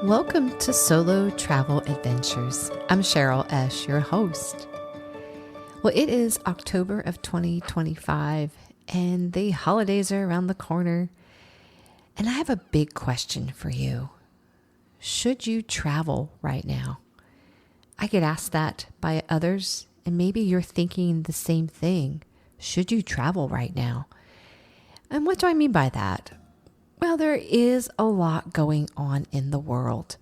Welcome to Solo Travel Adventures. I'm Cheryl S., your host. Well, it is October of 2025 and the holidays are around the corner. And I have a big question for you. Should you travel right now? I get asked that by others, and maybe you're thinking the same thing. Should you travel right now? And what do I mean by that? Well, there is a lot going on in the world,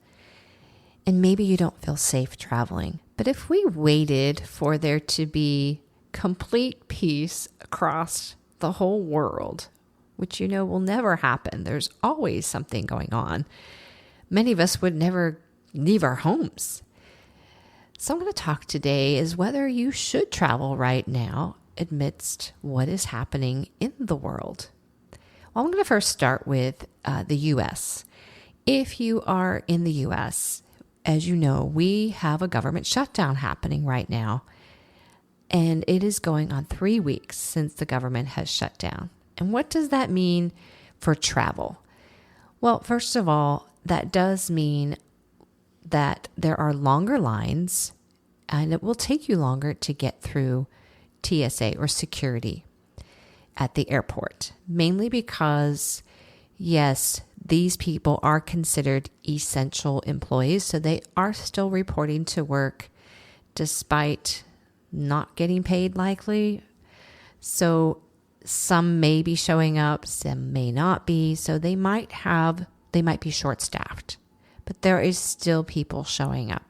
and maybe you don't feel safe traveling. But if we waited for there to be complete peace across the whole world, which will never happen, there's always something going on, many of us would never leave our homes. So I'm going to talk today is whether you should travel right now amidst what is happening in the world. Well, I'm going to first start with the U.S. If you are in the U.S., as you know, we have a government shutdown happening right now, and it is going on 3 weeks since the government has shut down. And what does that mean for travel? Well, first of all, that does mean that there are longer lines, and it will take you longer to get through TSA or security at the airport, mainly because, yes, these people are considered essential employees, so they are still reporting to work despite not getting paid likely. So some may be showing up, some may not be, so they might be short-staffed, but there is still people showing up.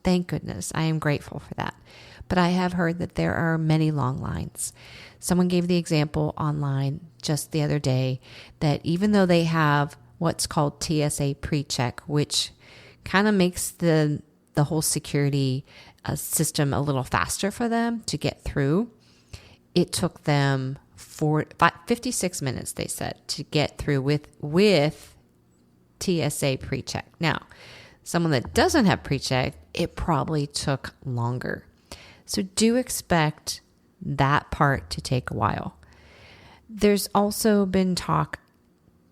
Thank goodness. I am grateful for that. But I have heard that there are many long lines. Someone gave the example online just the other day that even though they have what's called TSA pre-check, which kind of makes the whole security system a little faster for them to get through, it took them 56 minutes, they said, to get through with TSA pre-check. Now, someone that doesn't have pre-check, it probably took longer. So do expect that part to take a while. There's also been talk,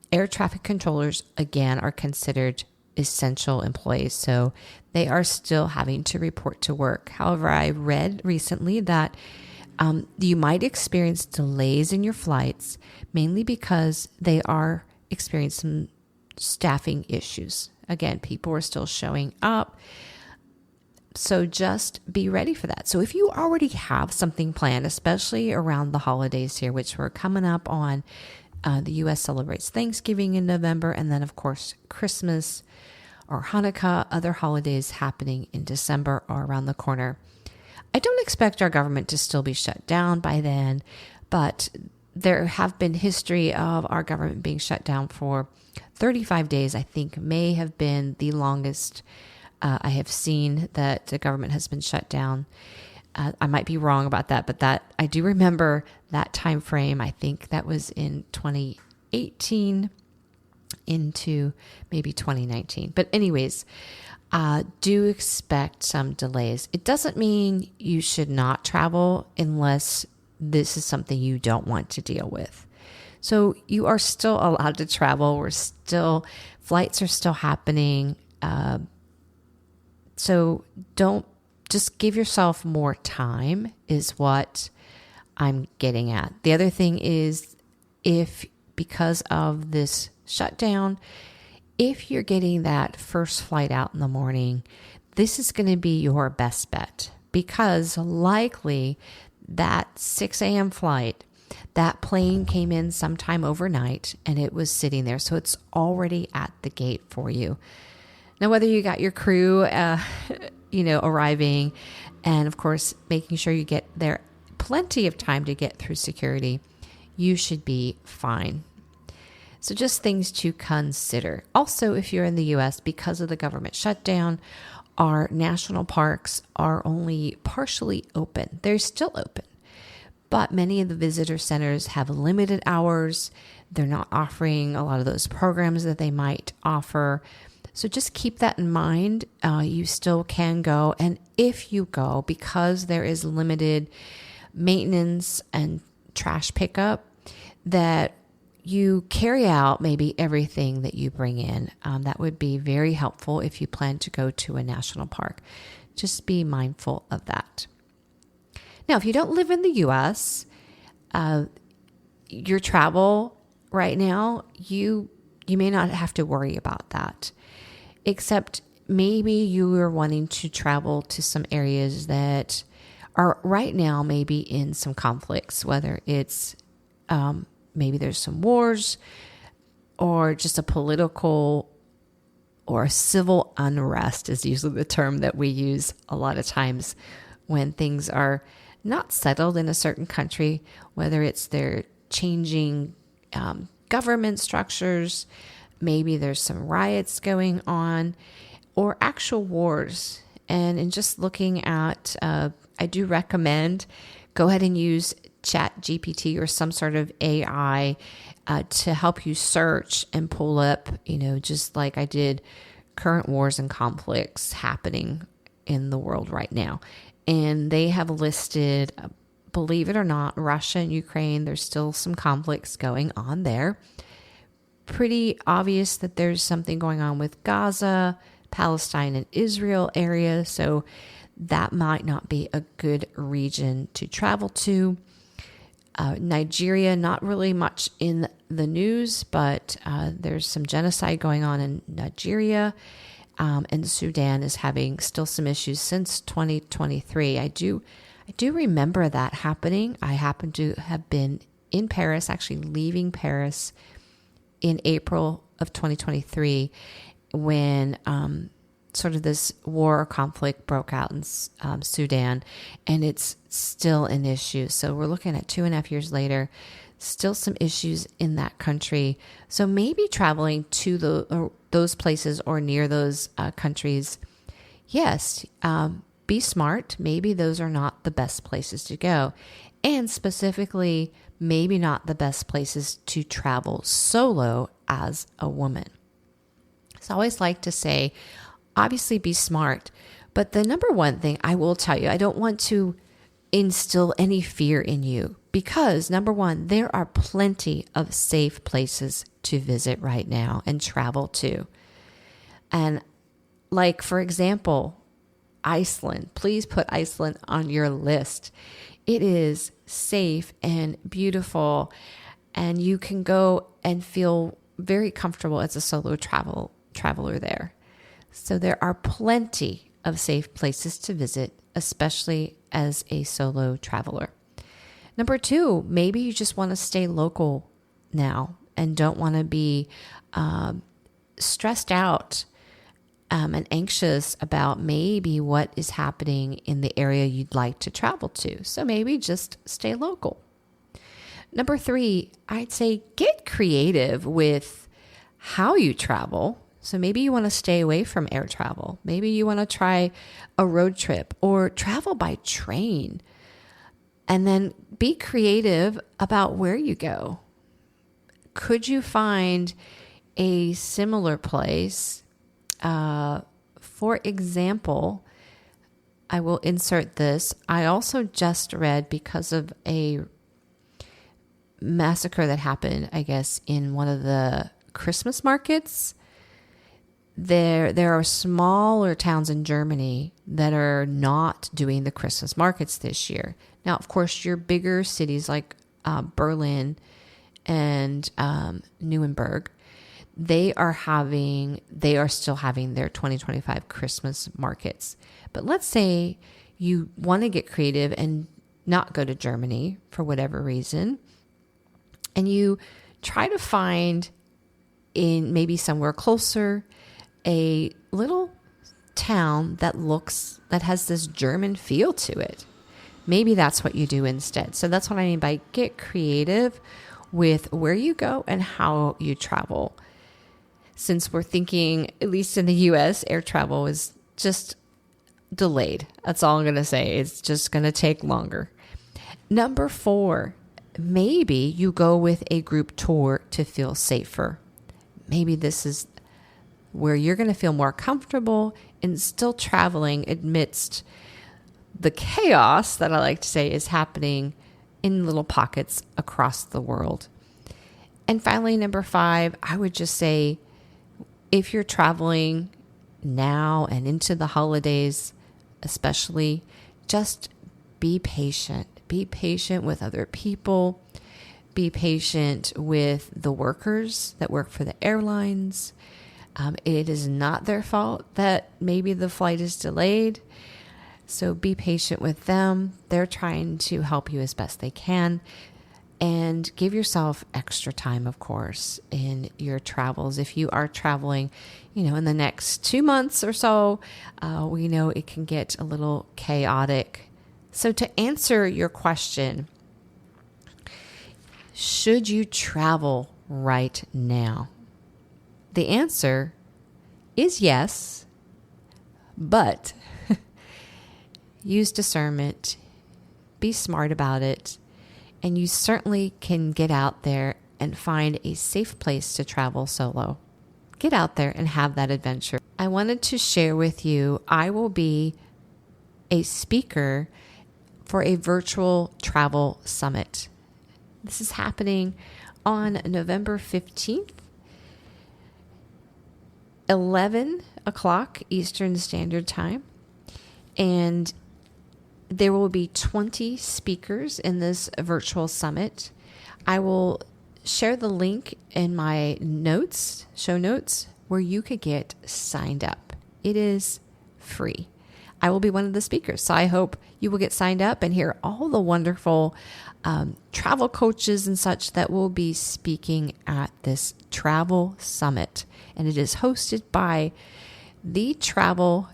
air traffic controllers, again, are considered essential employees, so they are still having to report to work. However, I read recently that you might experience delays in your flights, mainly because they are experiencing staffing issues. Again, people are still showing up. So just be ready for that. So if you already have something planned, especially around the holidays here, which we're coming up on, the U.S. celebrates Thanksgiving in November, and then, of course, Christmas or Hanukkah, other holidays happening in December are around the corner. I don't expect our government to still be shut down by then, but there have been history of our government being shut down for 35 days, I think may have been the longest I have seen that the government has been shut down. I might be wrong about that, but that I do remember that time frame. I think that was in 2018 into maybe 2019. But anyways, do expect some delays. It doesn't mean you should not travel unless this is something you don't want to deal with. So you are still allowed to travel. Flights are still happening. So don't just give yourself more time is what I'm getting at. The other thing is because of this shutdown, if you're getting that first flight out in the morning, this is going to be your best bet because likely that 6 a.m. flight, that plane came in sometime overnight and it was sitting there. So it's already at the gate for you. Now, whether you got your crew, arriving and, of course, making sure you get there plenty of time to get through security, you should be fine. So just things to consider. Also, if you're in the U.S., because of the government shutdown, our national parks are only partially open. They're still open, but many of the visitor centers have limited hours. They're not offering a lot of those programs that they might offer. So just keep that in mind. You still can go. And if you go, because there is limited maintenance and trash pickup, that you carry out maybe everything that you bring in. That would be very helpful if you plan to go to a national park. Just be mindful of that. Now, if you don't live in the U.S., your travel right now, you may not have to worry about that, except maybe you are wanting to travel to some areas that are right now maybe in some conflicts, whether it's maybe there's some wars or just a political or a civil unrest is usually the term that we use a lot of times when things are not settled in a certain country, whether it's they're changing government structures, maybe there's some riots going on, or actual wars. And in just looking at, I do recommend go ahead and use ChatGPT or some sort of AI to help you search and pull up, just like I did, current wars and conflicts happening in the world right now. And they have listed, believe it or not, Russia and Ukraine, there's still some conflicts going on there. Pretty obvious that there's something going on with Gaza, Palestine and Israel area. So that might not be a good region to travel to. Nigeria, not really much in the news, but there's some genocide going on in Nigeria. And Sudan is having still some issues since 2023. I do remember that happening. I happen to have been in Paris, actually leaving Paris in April of 2023 when sort of this war or conflict broke out in Sudan, and it's still an issue. So we're looking at 2.5 years later, still some issues in that country. So maybe traveling to those places or near those countries, yes, be smart. Maybe those are not the best places to go. And specifically, maybe not the best places to travel solo as a woman. So I always like to say, obviously be smart. But the number one thing I will tell you, I don't want to instill any fear in you because number one, there are plenty of safe places to visit right now and travel to. And like, for example, Iceland, please put Iceland on your list. It is safe and beautiful, and you can go and feel very comfortable as a solo traveler there. So there are plenty of safe places to visit, especially as a solo traveler. Number two, maybe you just want to stay local now and don't want to be stressed out and anxious about maybe what is happening in the area you'd like to travel to. So maybe just stay local. Number three, I'd say get creative with how you travel. So maybe you want to stay away from air travel. Maybe you want to try a road trip or travel by train. And then be creative about where you go. Could you find a similar place? For example, I will insert this. I also just read, because of a massacre that happened, I guess, in one of the Christmas markets. There are smaller towns in Germany that are not doing the Christmas markets this year. Now, of course, your bigger cities like Berlin and Nuremberg, they are still having their 2025 Christmas markets. But let's say you want to get creative and not go to Germany for whatever reason, and you try to find in maybe somewhere closer a little town that has this German feel to it. Maybe that's what you do instead. So that's what I mean by get creative with where you go and how you travel. Since we're thinking, at least in the US, air travel is just delayed. That's all I'm going to say. It's just going to take longer. Number 4, maybe you go with a group tour to feel safer. Maybe this is where you're going to feel more comfortable and still traveling amidst the chaos that I like to say is happening in little pockets across the world. And finally, number 5, I would just say, if you're traveling now and into the holidays, especially, just be patient. Be patient with other people. Be patient with the workers that work for the airlines. It is not their fault that maybe the flight is delayed. So be patient with them. They're trying to help you as best they can. And give yourself extra time, of course, in your travels. If you are traveling, in the next 2 months or so, we know it can get a little chaotic. So to answer your question, should you travel right now? The answer is yes, but use discernment, be smart about it, and you certainly can get out there and find a safe place to travel solo. Get out there and have that adventure. I wanted to share with you, I will be a speaker for a virtual travel summit. This is happening on November 15th, 11 o'clock Eastern Standard Time. And there will be 20 speakers in this virtual summit. I will share the link in my show notes, where you could get signed up. It is free. I will be one of the speakers. So I hope you will get signed up and hear all the wonderful travel coaches and such that will be speaking at this travel summit. And it is hosted by the Travel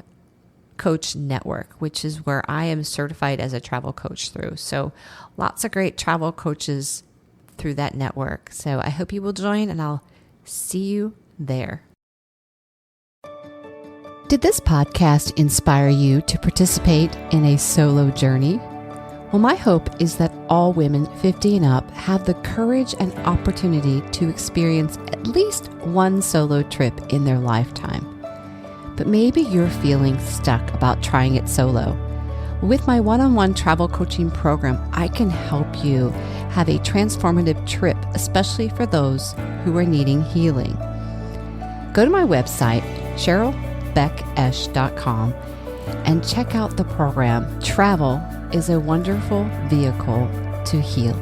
Coach Network, which is where I am certified as a travel coach through. So lots of great travel coaches through that network. So I hope you will join, and I'll see you there. Did this podcast inspire you to participate in a solo journey? Well, my hope is that all women 50 and up have the courage and opportunity to experience at least one solo trip in their lifetime. But maybe you're feeling stuck about trying it solo. With my one-on-one travel coaching program, I can help you have a transformative trip, especially for those who are needing healing. Go to my website, CherylBeckEsch.com, and check out the program. Travel is a wonderful vehicle to heal.